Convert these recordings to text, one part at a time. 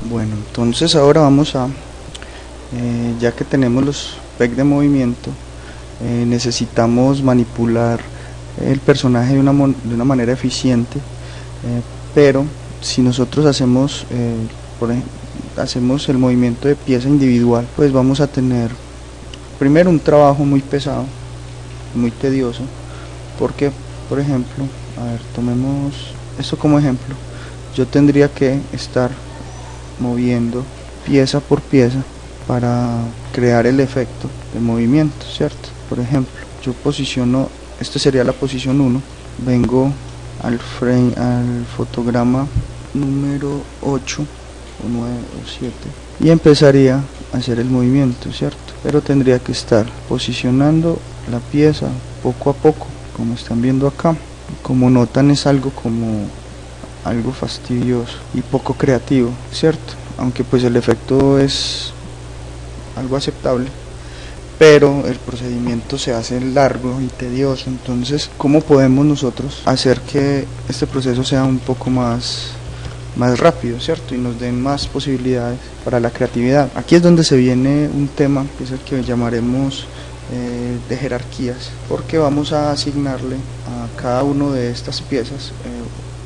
Bueno, entonces ahora vamos a, ya que tenemos los PEC de movimiento, necesitamos manipular el personaje de una manera eficiente, pero si nosotros hacemos, hacemos el movimiento de pieza individual, pues vamos a tener primero un trabajo muy pesado, muy tedioso, porque, por ejemplo, a ver, tomemos esto como ejemplo, yo tendría que estar moviendo pieza por pieza para crear el efecto de movimiento, ¿cierto? Por ejemplo, yo posiciono, esta sería la posición 1, vengo al frame, al fotograma número 8 o 9 o 7 y empezaría a hacer el movimiento, ¿cierto? Pero tendría que estar posicionando la pieza poco a poco, como están viendo acá. Como notan, es algo fastidioso y poco creativo, ¿cierto? Aunque pues el efecto es algo aceptable, pero el procedimiento se hace largo y tedioso. Entonces, ¿cómo podemos nosotros hacer que este proceso sea un poco más rápido, ¿cierto? Y nos den más posibilidades para la creatividad. Aquí es donde se viene un tema que es el que llamaremos de jerarquías, porque vamos a asignarle a cada una de estas piezas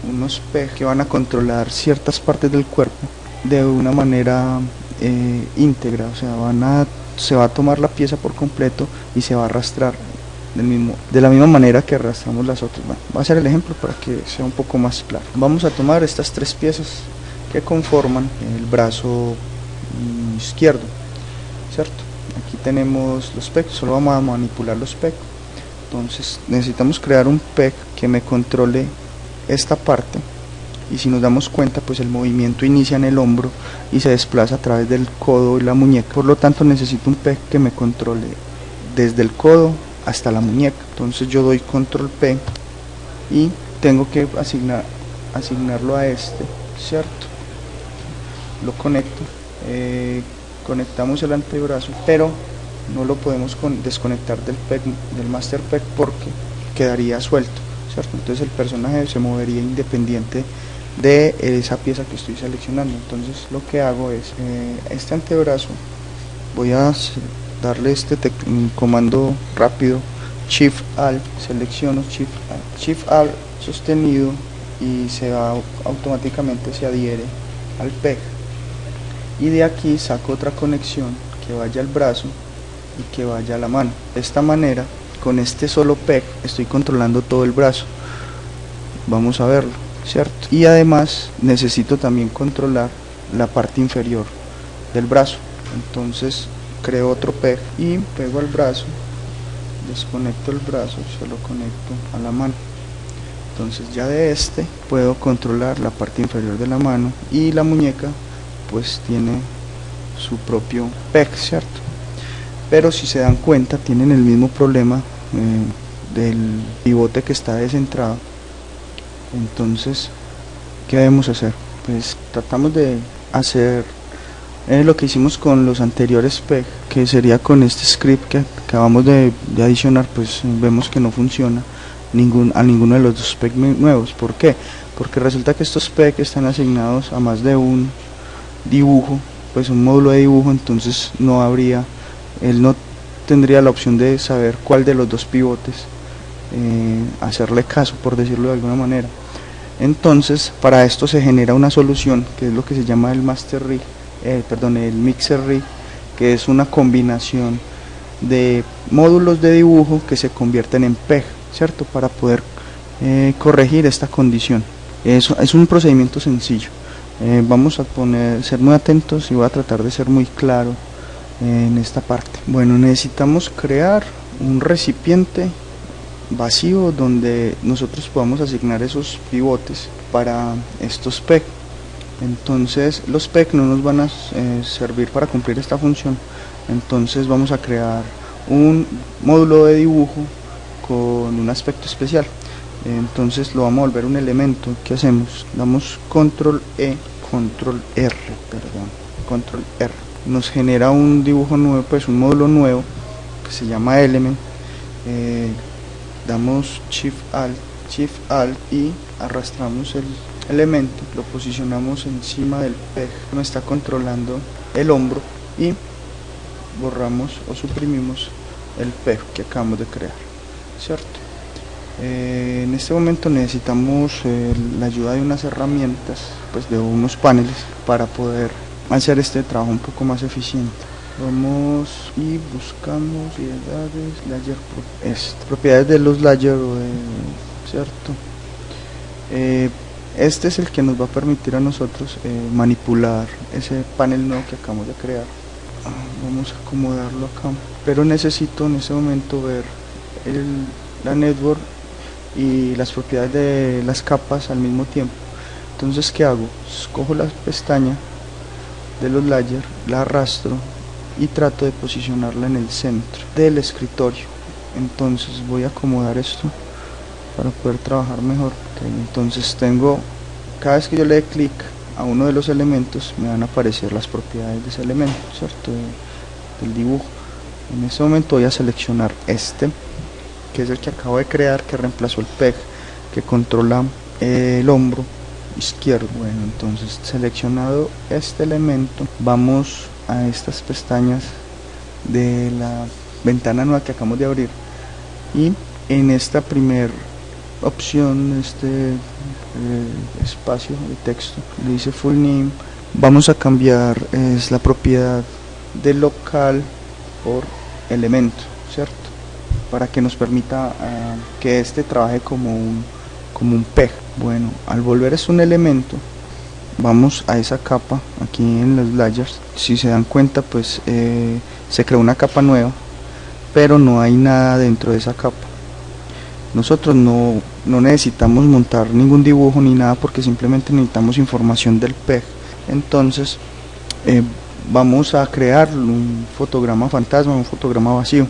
unos PEG que van a controlar ciertas partes del cuerpo de una manera íntegra, o sea, se va a tomar la pieza por completo y se va a arrastrar de la misma manera que arrastramos las otras. Bueno, voy a hacer el ejemplo para que sea un poco más claro. Vamos a tomar estas tres piezas que conforman el brazo izquierdo, ¿cierto? Aquí tenemos los PEG, solo vamos a manipular los PEG. Entonces necesitamos crear un PEG que me controle esta parte, y si nos damos cuenta, pues el movimiento inicia en el hombro y se desplaza a través del codo y la muñeca. Por lo tanto, necesito un PEG que me controle desde el codo hasta la muñeca. Entonces yo doy control P y tengo que asignarlo a este, ¿cierto? Lo conecto, conectamos el antebrazo, pero no lo podemos desconectar del PEG, del master PEG, porque quedaría suelto, ¿cierto? Entonces el personaje se movería independiente de esa pieza que estoy seleccionando. Entonces lo que hago es este antebrazo, voy a darle un comando rápido, Shift Alt, selecciono Shift Alt sostenido, y automáticamente se adhiere al PEG, y de aquí saco otra conexión que vaya al brazo y que vaya a la mano. De esta manera, con este solo PEG estoy controlando todo el brazo. Vamos a verlo, ¿cierto? Y además necesito también controlar la parte inferior del brazo. Entonces creo otro PEG y pego al brazo, desconecto el brazo, solo conecto a la mano. Entonces ya de este puedo controlar la parte inferior de la mano, y la muñeca pues tiene su propio PEG, ¿cierto? Pero si se dan cuenta, tienen el mismo problema del pivote que está descentrado. Entonces, ¿qué debemos hacer? Pues tratamos de hacer lo que hicimos con los anteriores PEG, que sería con este script que acabamos de adicionar. Pues vemos que no funciona a ninguno de los dos PEG nuevos. ¿Por qué? Porque resulta que estos PEG están asignados a más de un dibujo, pues un módulo de dibujo. Entonces él no tendría la opción de saber cuál de los dos pivotes hacerle caso, por decirlo de alguna manera. Entonces para esto se genera una solución que es lo que se llama el el mixer rig, que es una combinación de módulos de dibujo que se convierten en PEG, ¿cierto? Para poder corregir esta condición. Eso es un procedimiento sencillo. Vamos a ser muy atentos y voy a tratar de ser muy claro en esta parte. Bueno, necesitamos crear un recipiente vacío donde nosotros podamos asignar esos pivotes para estos PEG. Entonces los PEG no nos van a servir para cumplir esta función. Entonces vamos a crear un módulo de dibujo con un aspecto especial. Entonces lo vamos a volver un elemento. ¿Qué hacemos? Damos control R, nos genera un dibujo nuevo, pues un módulo nuevo que se llama element. Damos Shift Alt y arrastramos elemento, lo posicionamos encima del PEG que me está controlando el hombro y borramos o suprimimos el PEG que acabamos de crear, ¿cierto? En este momento necesitamos la ayuda de unas herramientas, pues de unos paneles, para poder hacer este trabajo un poco más eficiente. Vamos y buscamos propiedades layer propiedades de los layer, ¿cierto? Este es el que nos va a permitir a nosotros manipular ese panel nuevo que acabamos de crear. Vamos a acomodarlo acá, pero necesito en este momento ver la network y las propiedades de las capas al mismo tiempo. Entonces, ¿qué hago? Cojo la pestaña de los layers, la arrastro y trato de posicionarla en el centro del escritorio. Entonces voy a acomodar esto para poder trabajar mejor. Entonces cada vez que yo le dé clic a uno de los elementos, me van a aparecer las propiedades de ese elemento, ¿cierto? Del dibujo. En este momento voy a seleccionar este, que es el que acabo de crear, que reemplazó el PEG, que controla el hombro izquierdo. Bueno, entonces seleccionado este elemento, vamos a estas pestañas de la ventana nueva que acabamos de abrir, y en esta primera opción, este espacio de texto, le dice full name, vamos a cambiar es la propiedad de local por elemento, ¿cierto? Para que nos permita que este trabaje como un PEG. Bueno, al volver es un elemento, vamos a esa capa aquí en los layers. Si se dan cuenta, pues se creó una capa nueva, pero no hay nada dentro de esa capa. Nosotros no necesitamos montar ningún dibujo ni nada, porque simplemente necesitamos información del PEG. Entonces vamos a crear un fotograma fantasma, un fotograma vacío,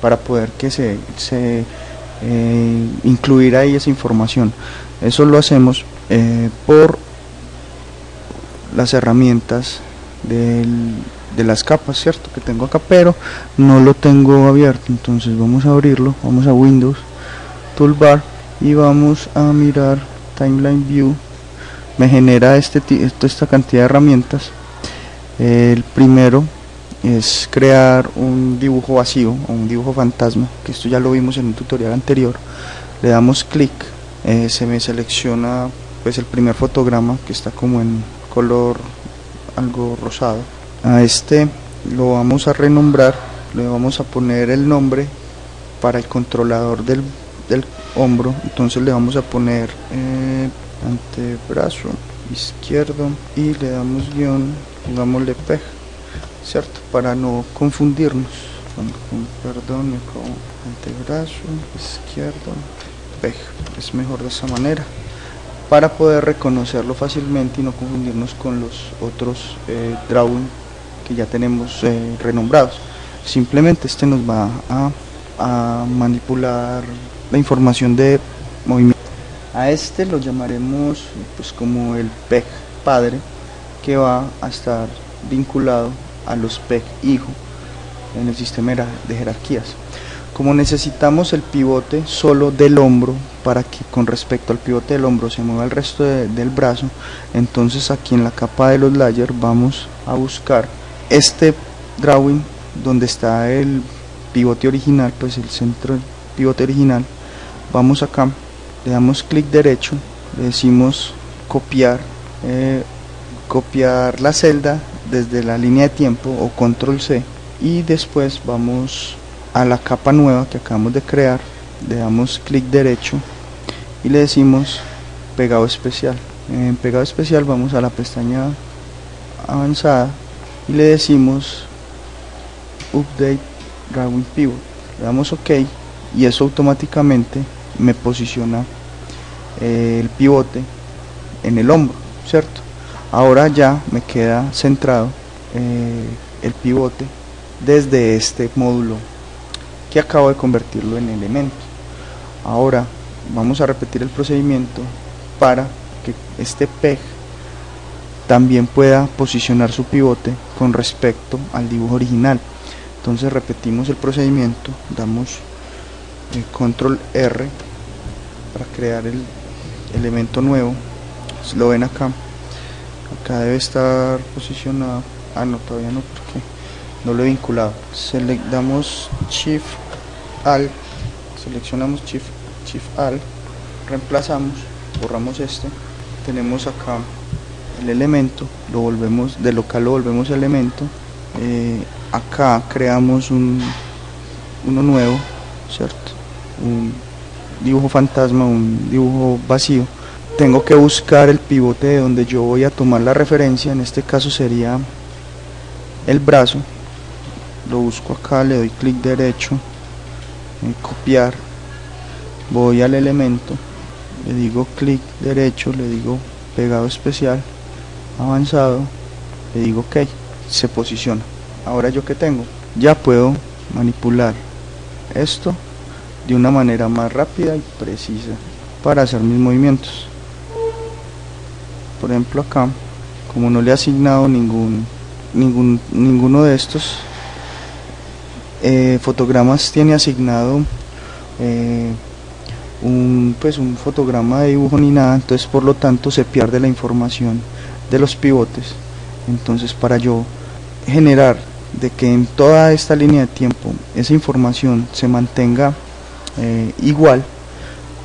para poder que se incluir ahí esa información. Eso lo hacemos por las herramientas de las capas, ¿cierto? Que tengo acá, pero no lo tengo abierto. Entonces vamos a abrirlo, vamos a Windows, Toolbar, y vamos a mirar Timeline View. Me genera esta cantidad de herramientas. El primero es crear un dibujo vacío o un dibujo fantasma, que esto ya lo vimos en un tutorial anterior. Le damos clic, se me selecciona pues el primer fotograma, que está como en color algo rosado. A este lo vamos a renombrar, le vamos a poner el nombre para el controlador del hombro. Entonces le vamos a poner antebrazo izquierdo y le damos guión, pongámosle PEG, ¿cierto? Para no confundirnos. Perdón, me acabo, antebrazo izquierdo PEG, es mejor de esa manera, para poder reconocerlo fácilmente y no confundirnos con los otros drawing que ya tenemos renombrados. Simplemente este nos va a manipular la información de movimiento. A este lo llamaremos pues como el PEG padre, que va a estar vinculado a los PEG hijo en el sistema de jerarquías. Como necesitamos el pivote solo del hombro para que con respecto al pivote del hombro se mueva el resto del brazo, entonces aquí en la capa de los layers vamos a buscar este drawing donde está el pivote original, pues el centro del pivote original. Vamos acá, le damos clic derecho, le decimos copiar, copiar la celda desde la línea de tiempo o control C, y después vamos a la capa nueva que acabamos de crear, le damos clic derecho y le decimos pegado especial. En pegado especial vamos a la pestaña avanzada y le decimos update drawing pivot, le damos ok y eso automáticamente me posiciona el pivote en el hombro, ¿cierto? Ahora ya me queda centrado el pivote desde este módulo que acabo de convertirlo en elemento. Ahora vamos a repetir el procedimiento para que este PEG también pueda posicionar su pivote con respecto al dibujo original. Entonces repetimos el procedimiento, damos control R para crear el elemento nuevo, lo ven acá. Acá debe estar posicionado. Ah, no, todavía no, porque no lo he vinculado. Damos Shift Alt, seleccionamos Shift Alt, reemplazamos, borramos este. Tenemos acá el elemento, lo volvemos de local, lo volvemos elemento. Acá creamos uno nuevo, ¿cierto? Un dibujo fantasma, un dibujo vacío. Tengo que buscar el pivote de donde yo voy a tomar la referencia. En este caso sería el brazo. Lo busco acá, le doy clic derecho, copiar, voy al elemento, le digo clic derecho, le digo pegado especial, avanzado, le digo ok, se posiciona. Ahora yo que tengo, ya puedo manipular esto de una manera más rápida y precisa para hacer mis movimientos. Por ejemplo acá, como no le he asignado ninguno de estos fotogramas, tiene asignado un fotograma de dibujo ni nada, entonces por lo tanto se pierde la información de los pivotes. Entonces, para yo generar de que en toda esta línea de tiempo esa información se mantenga igual,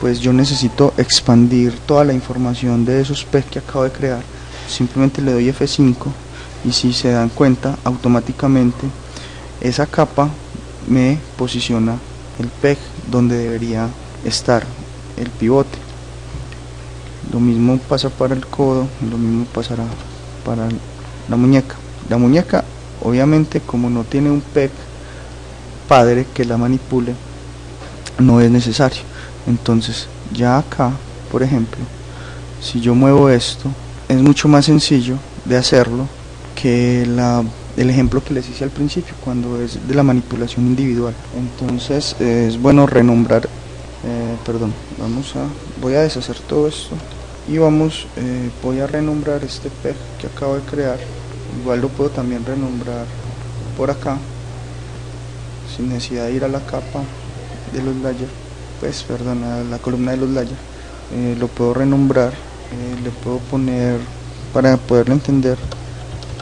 pues yo necesito expandir toda la información de esos PEG que acabo de crear. Simplemente le doy F5 y si se dan cuenta, automáticamente esa capa me posiciona el PEG donde debería estar el pivote. Lo mismo pasa para el codo, lo mismo pasará para la muñeca. La muñeca, obviamente, como no tiene un PEG padre que la manipule, no es necesario. Entonces ya acá, por ejemplo, si yo muevo esto, es mucho más sencillo de hacerlo que el ejemplo que les hice al principio, cuando es de la manipulación individual. Entonces es bueno renombrar, voy a deshacer todo esto y voy a renombrar este PEG que acabo de crear. Igual lo puedo también renombrar por acá, sin necesidad de ir a la capa de los layers, a la columna de los layers. Lo puedo renombrar, le puedo poner, para poderlo entender,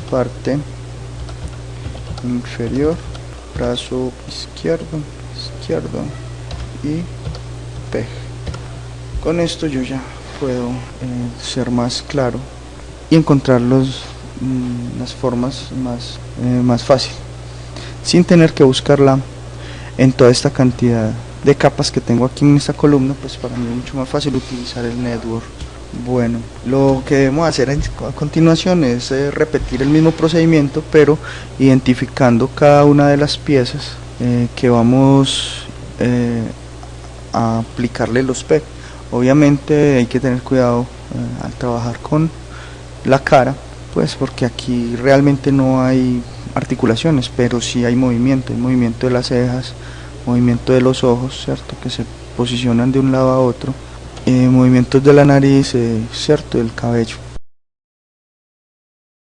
parte inferior, brazo izquierdo y PEG. Con esto yo ya puedo ser más claro y encontrar las formas más fácil, sin tener que buscarla en toda esta cantidad de capas que tengo aquí en esta columna. Pues para mí es mucho más fácil utilizar el network. Bueno, lo que debemos hacer a continuación es repetir el mismo procedimiento, pero identificando cada una de las piezas que vamos a aplicarle los PEG. Obviamente hay que tener cuidado al trabajar con la cara, pues porque aquí realmente no hay articulaciones, pero sí hay movimiento de las cejas, movimiento de los ojos, ¿cierto?, que se posicionan de un lado a otro, movimientos de la nariz, cierto, del cabello.